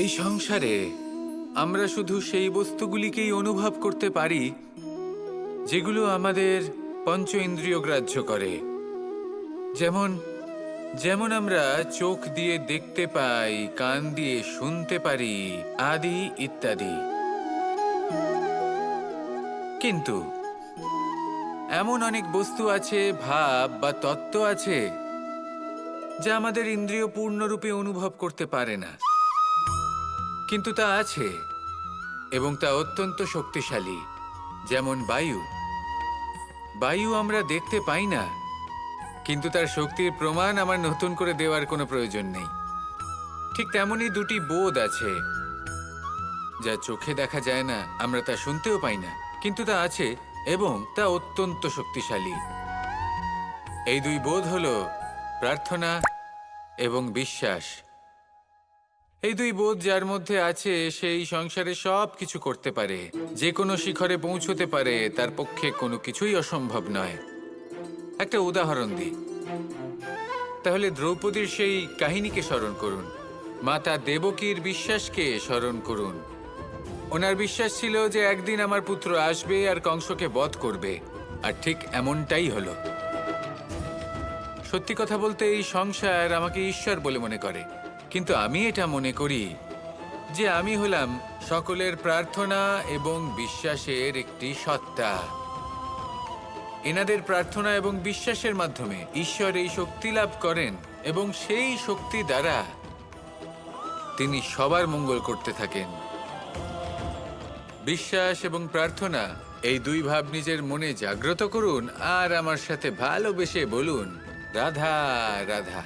এই সংসারে আমরা শুধু সেই বস্তুগুলিকেই অনুভব করতে পারি যেগুলো আমাদের পঞ্চ ইন্দ্রিয় গ্রাহ্য করে। যেমন যেমন আমরা চোখ দিয়ে দেখতে পাই, কান দিয়ে শুনতে পারি, আদি ইত্যাদি। কিন্তু এমন অনেক বস্তু আছে, ভাব বা তত্ত্ব আছে যা আমাদের ইন্দ্রিয় পূর্ণরূপে অনুভব করতে পারে না, কিন্তু তা আছে এবং তা অত্যন্ত শক্তিশালী। যেমন বায়ু। বায়ু আমরা দেখতে পাই না, কিন্তু তার শক্তির প্রমাণ আমার নতুন করে দেওয়ার কোনো প্রয়োজন নেই। ঠিক তেমনই দুটি বোধ আছে যা চোখে দেখা যায় না, আমরা তা শুনতেও পাই না, কিন্তু তা আছে এবং তা অত্যন্ত শক্তিশালী। এই দুই বোধ হল প্রার্থনা এবং বিশ্বাস। এই দুই বোধ যার মধ্যে আছে সেই সংসারে সব কিছু করতে পারে, যে কোনো শিখরে পৌঁছতে পারে, তার পক্ষে কোনো কিছুই অসম্ভব নয়। একটা উদাহরণ দিই তাহলে। দ্রৌপদীর সেই কাহিনীকে স্মরণ করুন, মাতা দেবকীর বিশ্বাসকে স্মরণ করুন। ওনার বিশ্বাস ছিল যে একদিন আমার পুত্র আসবে আর কংসকে বধ করবে, আর ঠিক এমনটাই হলো। সত্যি কথা বলতে এই সংসার আমাকে ঈশ্বর বলে মনে করে, কিন্তু আমি এটা মনে করি যে আমি হলাম সকলের প্রার্থনা এবং বিশ্বাসের একটি সত্তা। এনাদের প্রার্থনা এবং বিশ্বাসের মাধ্যমে ঈশ্বর এই শক্তি লাভ করেন এবং সেই শক্তি দ্বারা তিনি সবার মঙ্গল করতে থাকেন। বিশ্বাস এবং প্রার্থনা, এই দুই ভাব নিজের মনে জাগ্রত করুন আর আমার সাথে ভালোবেসে বলুন, রাধা রাধা।